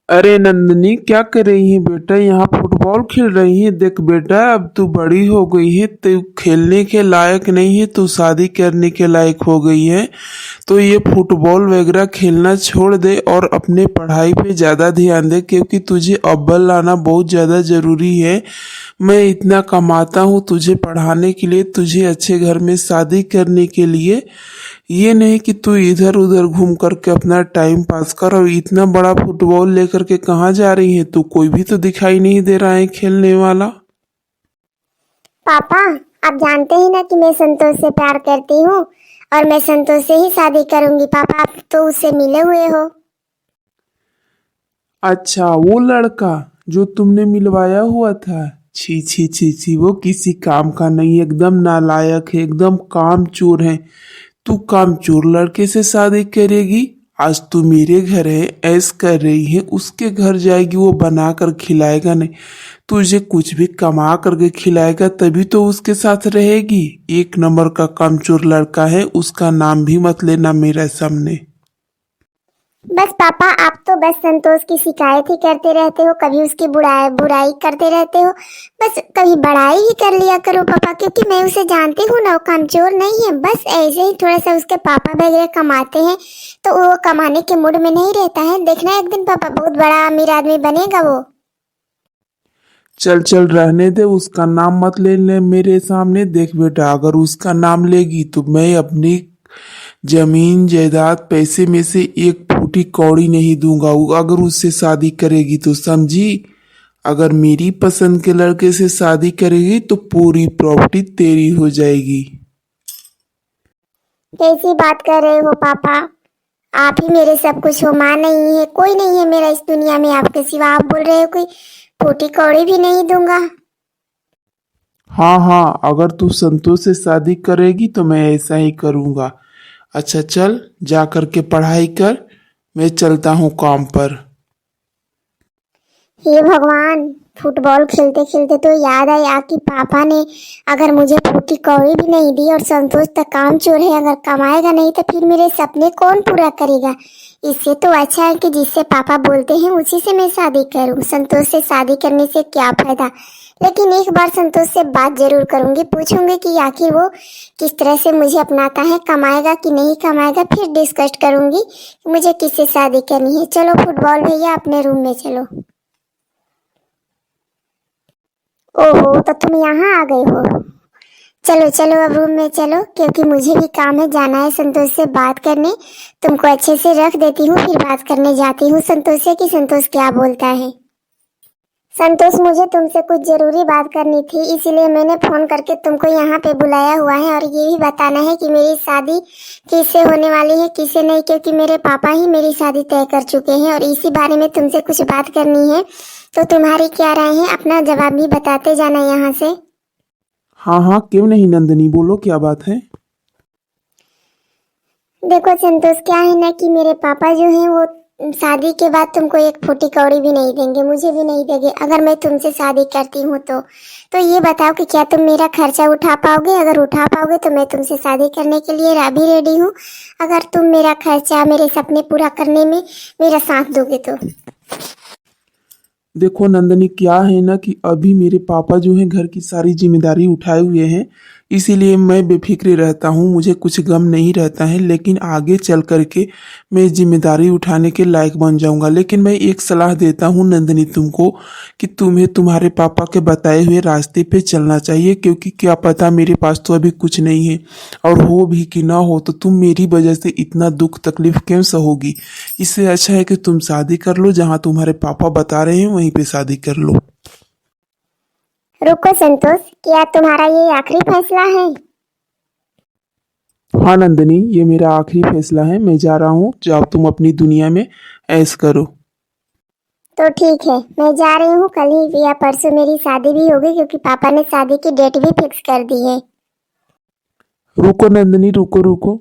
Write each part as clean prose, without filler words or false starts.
अरे नंदनी, क्या कर रही है बेटा? यहाँ फुटबॉल खेल रही है। देख बेटा, अब तू बड़ी हो गई है, तू खेलने के लायक नहीं है, तू शादी करने के लायक हो गई है। तो ये फुटबॉल वगैरह खेलना छोड़ दे और अपने पढ़ाई पे ज़्यादा ध्यान दे, क्योंकि तुझे अव्वल लाना बहुत ज़्यादा ज़रूरी है। मैं इतना कमाता हूँ तुझे पढ़ाने के लिए, तुझे अच्छे घर में शादी करने के लिए। ये नहीं कि तू इधर उधर घूम करके अपना टाइम पास कर। और इतना बड़ा फुटबॉल लेकर के कहाँ जा रही है तू? कोई भी तो दिखाई नहीं दे रहा है खेलने वाला। पापा, आप जानते ही ना कि मैं संतोष से प्यार करती हूँ और मैं संतोष से ही शादी करूंगी। पापा, आप तो उससे मिले हुए हो। अच्छा, वो लड़का जो तुमने मिलवाया हुआ था? छी छी छी छी, वो किसी काम का नहीं, एकदम नालायक है, एकदम कामचोर है। तू कामचोर लड़के से शादी करेगी? आज तू मेरे घर है, ऐस कर रही है, उसके घर जाएगी, वो बना कर खिलाएगा नहीं, तुझे कुछ भी कमा करके खिलाएगा, तभी तो उसके साथ रहेगी। एक नंबर का कामचोर लड़का है, उसका नाम भी मत लेना मेरे सामने। बस पापा, आप तो बस संतोष की शिकायत ही करते रहते हो, कभी उसकी बुराई बुराई करते रहते हो। बस कभी बड़ाई ही कर लिया करो पापा, क्योंकि मैं उसे जानती हूँ ना, वो कमजोर नहीं है। बस ऐसे ही थोड़ा सा उसके पापा वगैरह कमाते हैं तो वो कमाने के मूड में नहीं रहता है। देखना एक दिन पापा बहुत बड़ा अमीर आदमी बनेगा वो। चल चल, रहने दे, उसका नाम मत ले मेरे सामने। देख बेटा, अगर उसका नाम लेगी तो मैं अपनी जमीन जायदाद पैसे में से एक फूटी कौड़ी नहीं दूंगा। अगर उससे शादी करेगी तो समझी, अगर मेरी पसंद के लड़के से शादी करेगी तो पूरी प्रॉपर्टी तेरी हो जाएगी। कैसी बात कर रहे हो पापा? आप ही मेरे सब कुछ हो, माँ नहीं है, कोई नहीं है मेरा इस दुनिया में आपके सिवा। आप बोल रहे हो कोई फूटी कौड़ी भी नहीं दूंगा? हाँ हाँ, अगर तू संतोष से शादी करेगी तो मैं ऐसा ही करूँगा। अच्छा चल, जा कर के पढ़ाई कर, मैं चलता हूँ काम पर। हे भगवान, फुटबॉल खेलते खेलते तो याद आया कि पापा ने अगर मुझे फूटी कौड़ी भी नहीं दी और संतोष तक काम चोर है, अगर कमाएगा नहीं तो फिर मेरे सपने कौन पूरा करेगा। इससे तो अच्छा है कि जिससे पापा बोलते हैं उसी से मैं शादी करूं। संतोष से शादी करने से क्या फायदा। लेकिन एक बार संतोष से बात जरूर करूंगी, पूछूंगी कि आखिर वो किस तरह से मुझे अपनाता है, कमाएगा कि नहीं कमाएगा। फिर डिस्कस करूंगी कि मुझे किससे शादी करनी है। चलो फुटबॉल भैया, अपने रूम में चलो। ओहो, तो तुम यहाँ आ गए हो। चलो चलो अब रूम में चलो, क्योंकि मुझे भी काम है, जाना है संतोष से बात करने। तुमको अच्छे से रख देती हूँ, फिर बात करने जाती हूँ संतोष से कि संतोष क्या बोलता है। संतोष, मुझे तुमसे कुछ जरूरी बात करनी थी, इसीलिए मैंने फोन करके तुमको यहाँ पे बुलाया हुआ है। और ये भी बताना है कि मेरी शादी किससे होने वाली है, किससे नहीं, क्योंकि मेरे पापा ही मेरी शादी तय कर चुके हैं और इसी बारे में तुमसे कुछ बात करनी है। तो तुम्हारी क्या राय है, अपना जवाब भी बताते जाना यहाँ से। हाँ हाँ, क्यों नहीं नंदनी, बोलो क्या बात है। देखो संतोष, क्या है ना कि मेरे पापा जो हैं वो शादी के बाद तुमको एक फूटी कौड़ी भी नहीं देंगे, मुझे भी नहीं देंगे अगर मैं तुमसे शादी करती हूँ तो ये बताओ कि क्या तुम मेरा खर्चा उठा पाओगे? अगर उठा पाओगे तो मैं तुमसे शादी करने के लिए भी रेडी हूँ, अगर तुम मेरा खर्चा, मेरे सपने पूरा करने में मेरा साथ दोगे तो। देखो नंदनी, क्या है ना कि अभी मेरे पापा जो हैं घर की सारी जिम्मेदारी उठाए हुए हैं, इसीलिए मैं बेफिक्र रहता हूँ, मुझे कुछ गम नहीं रहता है। लेकिन आगे चल करके मैं जिम्मेदारी उठाने के लायक बन जाऊंगा। लेकिन मैं एक सलाह देता हूँ नंदनी तुमको, कि तुम्हें तुम्हारे पापा के बताए हुए रास्ते पे चलना चाहिए, क्योंकि क्या पता मेरे पास तो अभी कुछ नहीं है, और हो भी कि ना हो तो तुम मेरी वजह से इतना दुख तकलीफ क्यों सहोगी। इससे अच्छा है कि तुम शादी कर लो, जहाँ तुम्हारे पापा बता रहे हैं वहीं पे शादी कर लो। रुको संतोष, क्या तुम्हारा ये आखिरी फैसला है? हाँ नंदनी, ये मेरा आखिरी फैसला है, मैं जा रहा हूँ, जाओ तुम अपनी दुनिया में ऐश करो। तो ठीक है, मैं जा रही हूँ। कल ही या परसों मेरी शादी भी होगी, क्योंकि पापा ने शादी की डेट भी फिक्स कर दी है। रुको नंदनी, रुको रुको।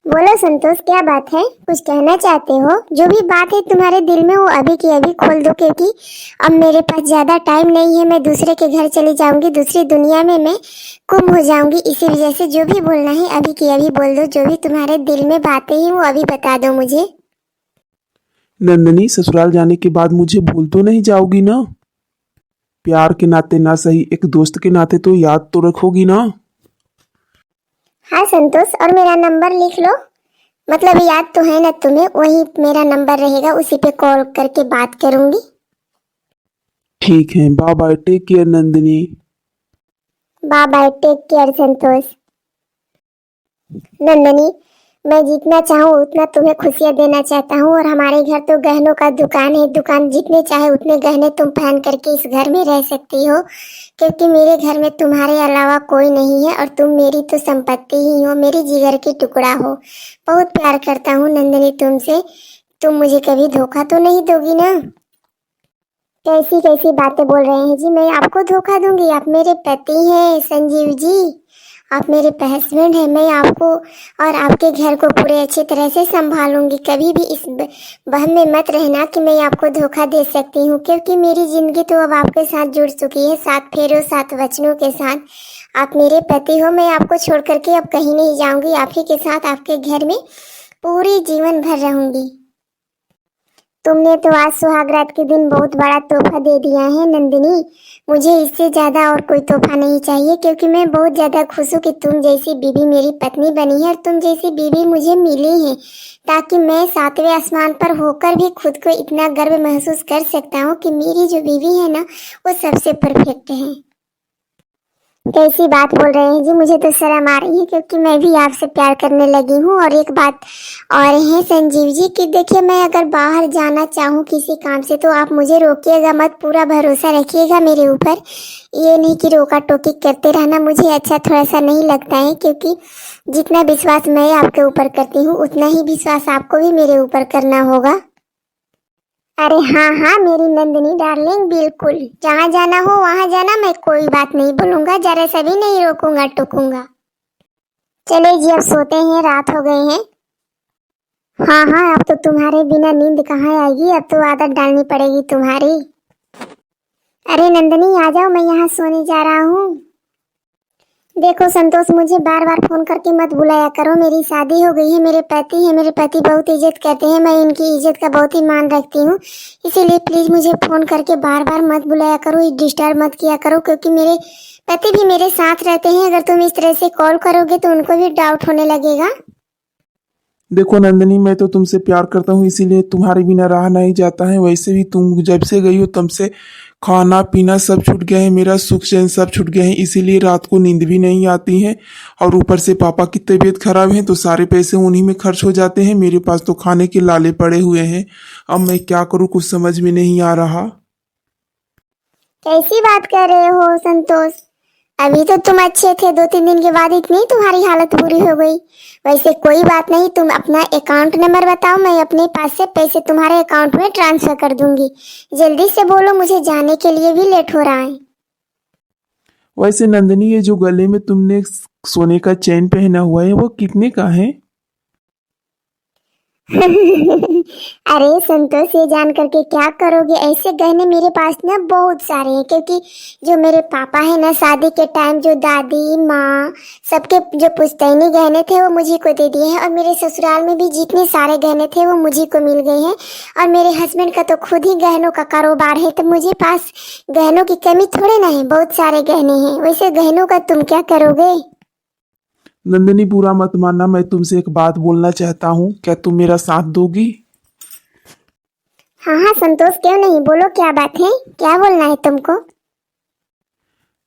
बोलो संतोष, क्या बात है, कुछ कहना चाहते हो? जो भी बात है तुम्हारे दिल में वो अभी की अभी खोल दो, क्योंकि अब मेरे पास ज्यादा टाइम नहीं है। मैं दूसरे के घर चली जाऊंगी, दूसरी दुनिया में मैं गुम हो जाऊंगी। इसी वजह से जो भी बोलना है अभी की अभी बोल दो। जो भी तुम्हारे दिल में बातें हैं वो अभी बता दो मुझे। नंदनी, ससुराल जाने के बाद मुझे भूल तो नहीं जाओगी ना? प्यार के नाते ना सही, एक दोस्त के नाते तो याद तो रखोगी ना? हाँ संतोष, और मेरा नंबर लिख लो। मतलब याद तो है ना तुम्हें, वही मेरा नंबर रहेगा, उसी पे कॉल करके बात करूंगी। ठीक है, bye bye, take care Nandani. Bye bye, take care Santosh. Nandani, मैं जितना चाहूँ उतना तुम्हें खुशियाँ देना चाहता हूँ, और हमारे घर तो गहनों का दुकान है। दुकान जितने चाहे उतने गहने तुम पहन करके इस घर में रह सकती हो, क्योंकि मेरे घर में तुम्हारे अलावा कोई नहीं है, और तुम मेरी तो संपत्ति ही हो, मेरी जिगर की टुकड़ा हो। बहुत प्यार करता हूँ नंदनी तुमसे। तुम मुझे कभी धोखा तो नहीं दोगी ना? कैसी कैसी बातें बोल रहे हैं जी, मैं आपको धोखा दूंगी? आप मेरे पति हैं संजीव जी, आप मेरे हस्बैंड हैं। मैं आपको और आपके घर को पूरे अच्छी तरह से संभालूंगी। कभी भी इस वहम में मत रहना कि मैं आपको धोखा दे सकती हूँ, क्योंकि मेरी जिंदगी तो अब आपके साथ जुड़ चुकी है, 7 फेरों 7 वचनों के साथ। आप मेरे पति हो, मैं आपको छोड़ करके अब कहीं नहीं जाऊंगी। आप ही के साथ आपके घर में पूरी जीवन भर रहूंगी। तुमने तो आज सुहागरात के दिन बहुत बड़ा तोहफा दे दिया है नंदिनी। मुझे इससे ज्यादा और कोई तोहफा नहीं चाहिए, क्योंकि मैं बहुत ज्यादा खुश हूँ कि तुम जैसी बीवी मेरी पत्नी बनी है, और तुम जैसी बीवी मुझे मिली है, ताकि मैं 7वें आसमान पर होकर भी खुद को इतना गर्व महसूस कर सकता हूँ कि मेरी जो बीवी है ना, वो सबसे परफेक्ट है। कैसी बात बोल रहे हैं जी, मुझे तो शर्म आ रही है, क्योंकि मैं भी आपसे प्यार करने लगी हूँ। और एक बात और है संजीव जी कि देखिए, मैं अगर बाहर जाना चाहूँ किसी काम से तो आप मुझे रोकिएगा मत, पूरा भरोसा रखिएगा मेरे ऊपर। ये नहीं कि रोका टोकी करते रहना, मुझे अच्छा थोड़ा सा नहीं लगता है, क्योंकि जितना विश्वास मैं आपके ऊपर करती हूँ उतना ही विश्वास आपको भी मेरे ऊपर करना होगा। अरे हाँ हाँ मेरी नंदिनी डार्लिंग, बिल्कुल जहाँ जाना हो वहाँ जाना, मैं कोई बात नहीं बोलूंगा, जरा सा भी नहीं रोकूंगा टोकूंगा। चले जी, अब सोते हैं, रात हो गए हैं। हाँ हाँ, अब तो तुम्हारे बिना नींद कहाँ आएगी, अब तो आदत डालनी पड़ेगी तुम्हारी। अरे नंदिनी आ जाओ, मैं यहाँ सोने जा रहा हूँ। देखो संतोष, मुझे बार बार फोन करके मत बुलाया करो, मेरी शादी हो गई है, मेरे पति है, मेरे पति बहुत इज्जत करते हैं, मैं इनकी इज्जत का बहुत ही मान रखती हूँ। इसीलिए प्लीज मुझे फोन करके बार बार मत बुलाया करो, डिस्टर्ब मत किया करो, क्योंकि मेरे पति भी मेरे साथ रहते हैं। अगर तुम इस तरह से कॉल करोगे तो उनको भी डाउट होने लगेगा। देखो नंदनी, मैं तो तुमसे प्यार करता हूँ, इसीलिए तुम्हारे बिना रहा नहीं जाता है। वैसे भी तुम जब से गई हो तब से खाना पीना सब छूट गया है, मेरा सुख चैन सब छूट गया है, इसीलिए रात को नींद भी नहीं आती है। और ऊपर से पापा की तबीयत खराब है तो सारे पैसे उन्हीं में खर्च हो जाते हैं, मेरे पास तो खाने के लाले पड़े हुए हैं। अब मैं क्या करूँ, कुछ समझ में नहीं आ रहा। कैसी बात कर रहे हो संतोष? अभी तो तुम अच्छे थे, 2-3 दिन के बाद इतनी तुम्हारी हालत बुरी हो गई। वैसे कोई बात नहीं, तुम अपना अकाउंट नंबर बताओ, मैं अपने पास से पैसे तुम्हारे अकाउंट में ट्रांसफर कर दूंगी। जल्दी से बोलो, मुझे जाने के लिए भी लेट हो रहा है। वैसे नंदनी, ये जो गले में तुमने सोने का चैन पहना हुआ है वो कितने का है? अरे संतोष, ये जान करके क्या करोगे? ऐसे गहने मेरे पास ना बहुत सारे हैं, क्योंकि जो मेरे पापा है ना, शादी के टाइम जो दादी माँ सबके जो पुश्तैनी गहने थे वो मुझी को दे दिए हैं, और मेरे ससुराल में भी जितने सारे गहने थे वो मुझी को मिल गए हैं। और मेरे हस्बैंड का तो खुद ही गहनों का कारोबार है, तो मुझे पास गहनों की कमी थोड़े ना है, बहुत सारे गहने हैं। वैसे गहनों का तुम क्या करोगे? नंदनी, बुरा मत मानना, मैं तुमसे एक बात बोलना चाहता हूँ, क्या तुम मेरा साथ दोगी? हाँ हाँ संतोष, क्यों नहीं, बोलो क्या बात है, क्या बोलना है तुमको?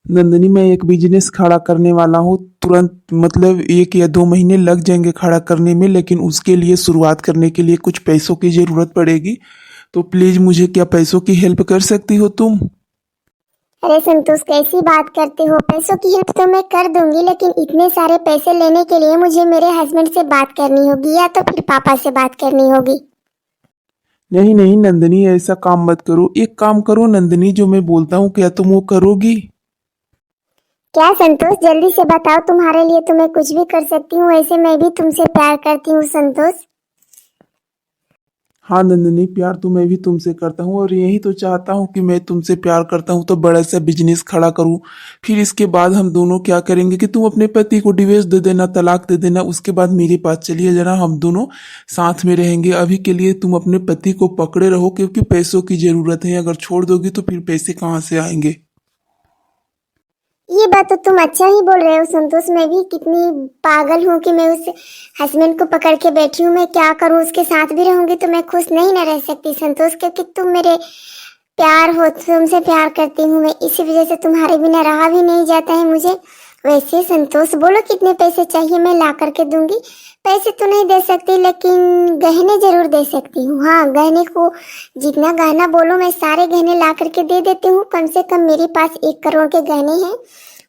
नंदनी, मैं एक बिजनेस खड़ा करने वाला हूँ तुरंत, मतलब 1 या 2 महीने लग जाएंगे खड़ा करने में, लेकिन उसके लिए शुरुआत करने के लिए कुछ पैसों की ज़रूरत पड़ेगी। तो प्लीज़ मुझे क्या पैसों की हेल्प कर सकती हो तुम? अरे संतोष, कैसी बात करते हो? पैसों की हेल्प तो मैं कर दूंगी, लेकिन इतने सारे पैसे लेने के लिए मुझे मेरे हस्बैंड से बात करनी होगी, या तो फिर पापा से बात करनी होगी। नहीं नहीं नंदनी, ऐसा काम मत करो, एक काम करो नंदनी, जो मैं बोलता हूँ क्या तुम वो करोगी? क्या संतोष, जल्दी से बताओ, तुम्हारे लिए तो मैं कुछ भी कर सकती हूँ, वैसे मैं भी तुमसे प्यार करती हूँ संतोष। हाँ नंदिनी, प्यार तो मैं भी तुमसे करता हूँ और यही तो चाहता हूँ कि मैं तुमसे प्यार करता हूँ तो बड़ा सा बिजनेस खड़ा करूँ। फिर इसके बाद हम दोनों क्या करेंगे कि तुम अपने पति को डिवोर्स दे देना, तलाक दे देना, उसके बाद मेरे पास चलिए जरा, हम दोनों साथ में रहेंगे। अभी के लिए तुम अपने पति को पकड़े रहो क्योंकि पैसों की जरूरत है, अगर छोड़ दोगी तो फिर पैसे कहाँ से आएंगे। ये बात तो तुम अच्छा ही बोल रहे हो संतोष। मैं भी कितनी पागल हूँ कि मैं उस हस्बैंड को पकड़ के बैठी हूँ। मैं क्या करूँ, उसके साथ भी रहूंगी तो मैं खुश नहीं ना रह सकती संतोष, क्योंकि तुम मेरे प्यार हो, तुमसे प्यार करती हूँ मैं, इसी वजह से तुम्हारे बिना रहा भी नहीं जाता है मुझे। वैसे संतोष बोलो कितने पैसे चाहिए, मैं ला करके दूंगी। पैसे तो नहीं दे सकती लेकिन गहने जरूर दे सकती हूँ। हाँ, गहने को जितना गहना बोलो मैं सारे गहने ला करके दे देती हूँ। कम से कम मेरे पास 1 करोड़ के गहने हैं।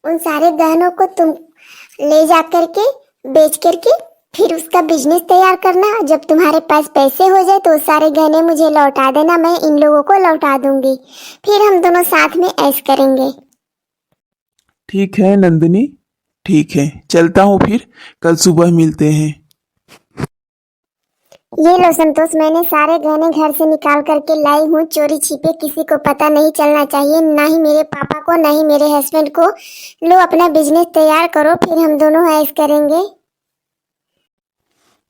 उन सारे गहनों को तुम ले जा करके बेच करके फिर उसका बिजनेस तैयार करना। जब तुम्हारे पास पैसे हो जाए तो सारे गहने मुझे लौटा देना, मैं इन लोगों को लौटा दूंगी। फिर हम दोनों साथ में ऐश करेंगे। ठीक है नंदिनी, ठीक है, चलता हूँ फिर, कल सुबह मिलते हैं। ये लो संतोष, मैंने सारे गहने घर से निकाल करके लाई हूँ, चोरी छिपे, किसी को पता नहीं चलना चाहिए, ना ही मेरे पापा को ना ही मेरे हस्बैंड को। लो अपना बिजनेस तैयार करो, फिर हम दोनों ऐश करेंगे।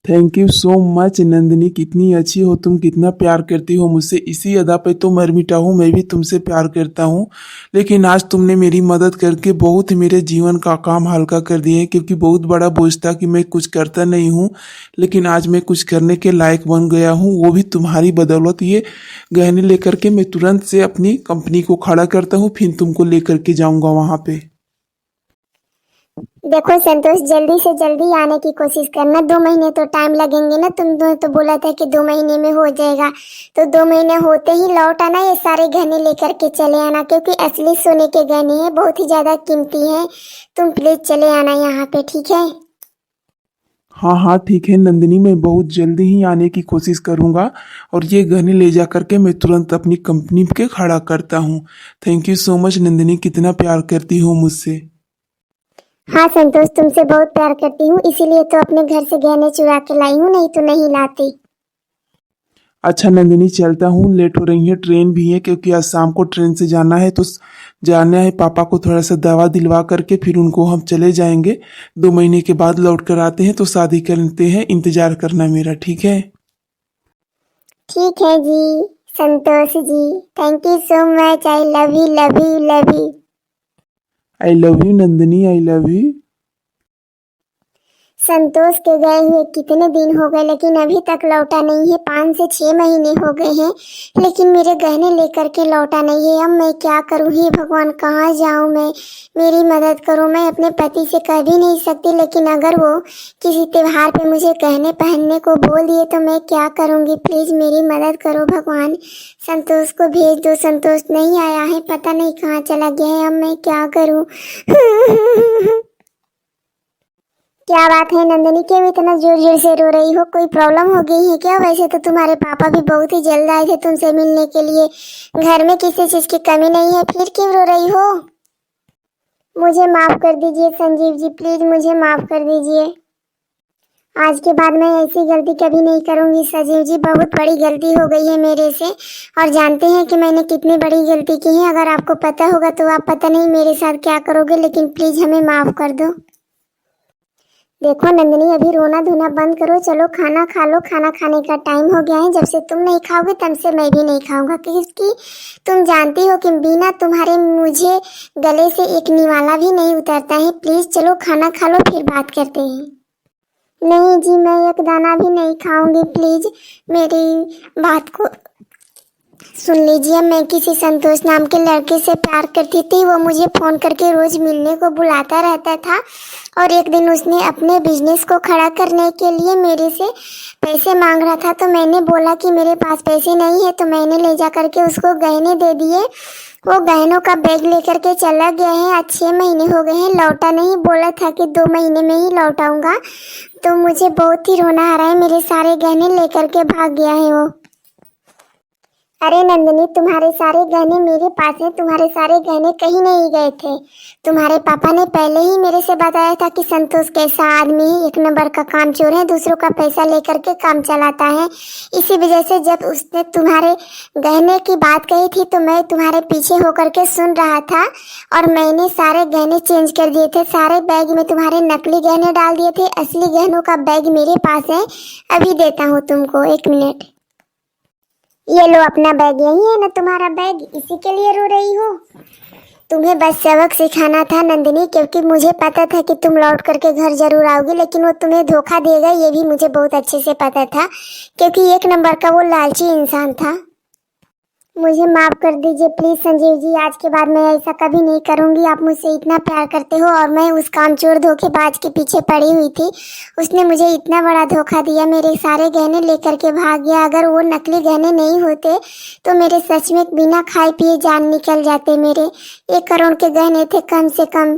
Thank you so much Nandini, कितनी अच्छी हो तुम, कितना प्यार करती हो मुझसे। इसी अदा पे तो मर मिटा हूँ, मैं भी तुमसे प्यार करता हूँ। लेकिन आज तुमने मेरी मदद करके बहुत मेरे जीवन का काम हल्का कर दिया है, क्योंकि बहुत बड़ा बोझ था कि मैं कुछ करता नहीं हूँ। लेकिन आज मैं कुछ करने के लायक बन गया हूँ, वो भी तुम्हारी बदौलत। ये गहने लेकर के मैं तुरंत से अपनी कंपनी को खड़ा करता हूँ, फिर तुमको लेकर के जाऊँगा वहाँ पे। देखो संतोष, जल्दी से जल्दी आने की कोशिश करना। 2 महीने तो टाइम लगेंगे ना, तुमने तो बोला था कि 2 महीने में हो जाएगा। तो 2 महीने होते ही लौट आना, ये सारे गहने लेकर के चले आना, क्योंकि असली सोने के गहने हैं, बहुत ही ज्यादा कीमती हैं। तुम प्लीज चले आना यहाँ पे, ठीक है। हाँ हाँ ठीक है नंदिनी, मैं बहुत जल्दी ही आने की कोशिश करूँगा और ये गहने ले जा करके मैं तुरंत अपनी कंपनी के खड़ा करता हूँ। Thank you so much Nandini, कितना प्यार करती हो मुझसे। हाँ संतोष, तुमसे बहुत प्यार करती हूँ, इसीलिए तो अपने घर से गहने चुरा के लाई हूँ, नहीं तो नहीं लाती। अच्छा नंदिनी, चलता हूँ, लेट हो रही है, ट्रेन भी है, क्योंकि आज शाम को ट्रेन से जाना है। तो जाना है, पापा को थोड़ा सा दवा दिलवा करके फिर उनको हम चले जाएंगे। 2 महीने के बाद लौट कर आते हैं तो शादी करते हैं, इंतजार करना मेरा, ठीक है। ठीक है ji Santosh ji, thank you so much, I love you love you love you. I love you Nandini, I love you. Santosh के गए हुए कितने दिन हो गए लेकिन अभी तक लौटा नहीं है। 5 से 6 महीने हो गए हैं लेकिन मेरे गहने लेकर के लौटा नहीं है। अब मैं क्या करूं, हे भगवान, कहाँ जाऊं मैं, मेरी मदद करो। मैं अपने पति से कह भी नहीं सकती, लेकिन अगर वो किसी त्योहार पे मुझे गहने पहनने को बोल दिए तो मैं क्या करूंगी। प्लीज मेरी मदद करो भगवान, संतोष को भेज दो। संतोष नहीं आया है, पता नहीं कहाँ चला गया है, अब मैं क्या करूं। क्या बात है नंदिनी, क्यों इतना जोर जोर से रो रही हो, कोई प्रॉब्लम हो गई है क्या? वैसे तो तुम्हारे पापा भी बहुत ही जल्द आए थे तुमसे मिलने के लिए, घर में किसी चीज की कमी नहीं है, फिर क्यों रो रही हो? मुझे माफ कर दीजिए संजीव जी, प्लीज मुझे माफ कर दीजिए। आज के बाद मैं ऐसी गलती कभी नहीं करूंगी संजीव जी, बहुत बड़ी गलती हो गई है मेरे से। और जानते हैं कि मैंने कितनी बड़ी गलती की है, अगर आपको पता होगा तो आप पता नहीं मेरे साथ क्या करोगे, लेकिन प्लीज हमें माफ कर दो। देखो नंदिनी, अभी रोना धोना बंद करो, चलो खाना खा लो, खाना खाने का टाइम हो गया है। जब से तुम नहीं खाओगे तब से मैं भी नहीं खाऊंगा, क्योंकि तुम जानती हो कि बिना तुम्हारे मुझे गले से एक निवाला भी नहीं उतरता है। प्लीज चलो खाना खा लो, फिर बात करते हैं। नहीं जी, मैं एक दाना भी नहीं खाऊंगी, प्लीज मेरी बात को सुन लीजिए। मैं किसी संतोष नाम के लड़के से प्यार करती थी, वो मुझे फोन करके रोज मिलने को बुलाता रहता था, और एक दिन उसने अपने बिजनेस को खड़ा करने के लिए मेरे से पैसे मांग रहा था। तो मैंने बोला कि मेरे पास पैसे नहीं है, तो मैंने ले जा करके उसको गहने दे दिए। वो गहनों का बैग लेकर के चला गया है, आज 6 महीने हो गए हैं, लौटा नहीं। बोला था कि 2 महीने में ही लौटाऊंगा। तो मुझे बहुत ही रोना आ रहा है, मेरे सारे गहने लेकर के भाग गया है वो। अरे नंदिनी, तुम्हारे सारे गहने मेरे पास हैं। तुम्हारे सारे गहने कहीं नहीं गए थे। तुम्हारे पापा ने पहले ही मेरे से बताया था कि संतोष कैसा आदमी है, एक नंबर का कामचोर है, दूसरों का पैसा लेकर के काम चलाता है। इसी वजह से जब उसने तुम्हारे गहने की बात कही थी तो मैं तुम्हारे पीछे होकर के सुन रहा था और मैंने सारे गहने चेंज कर दिए थे। सारे बैग में तुम्हारे नकली गहने डाल दिए थे। असली गहनों का बैग मेरे पास है। अभी देता हूँ तुमको, 1 मिनट। ये लो, अपना बैग यही है ना तुम्हारा बैग, इसी के लिए रो रही हो? तुम्हें बस सबक सिखाना था नंदिनी, क्योंकि मुझे पता था कि तुम लौट करके घर जरूर आओगी, लेकिन वो तुम्हें धोखा देगा ये भी मुझे बहुत अच्छे से पता था, क्योंकि 1 नंबर का वो लालची इंसान था। मुझे माफ कर दीजिए प्लीज संजीव जी, आज के बाद मैं ऐसा कभी नहीं करूंगी। आप मुझसे इतना प्यार करते हो और मैं उस कामचोर धोखेबाज के पीछे पड़ी हुई थी। उसने मुझे इतना बड़ा धोखा दिया, मेरे सारे गहने लेकर के भाग गया। अगर वो नकली गहने नहीं होते तो मेरे सच में बिना खाए पिए जान निकल जाते। मेरे 1 करोड़ के गहने थे कम से कम।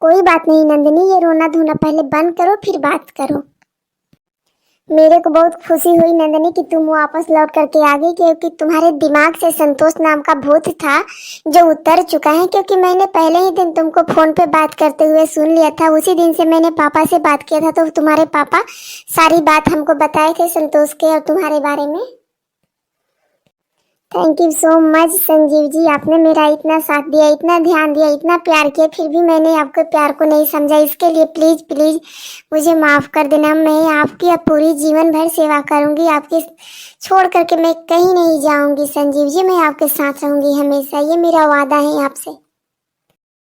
कोई बात नहीं नंदिनी, ये रोना धोना पहले बंद करो फिर बात करो। मेरे को बहुत खुशी हुई नंदिनी कि तुम वापस लौट करके आ गई, क्योंकि तुम्हारे दिमाग से संतोष नाम का भूत था जो उतर चुका है। क्योंकि मैंने पहले ही दिन तुमको फोन पे बात करते हुए सुन लिया था। उसी दिन से मैंने पापा से बात किया था, तो तुम्हारे पापा सारी बात हमको बताए थे संतोष के और तुम्हारे बारे में। Thank you so much Sanjeev ji, आपने मेरा इतना साथ दिया, इतना ध्यान दिया, इतना प्यार किया, फिर भी मैंने आपके प्यार को नहीं समझा। इसके लिए प्लीज प्लीज मुझे माफ कर देना। मैं आपकी अब पूरी जीवन भर सेवा करूंगी। आपके छोड़ करके मैं कहीं नहीं जाऊंगी संजीव जी, मैं आपके साथ रहूंगी हमेशा। ये मेरा वादा है आपसे।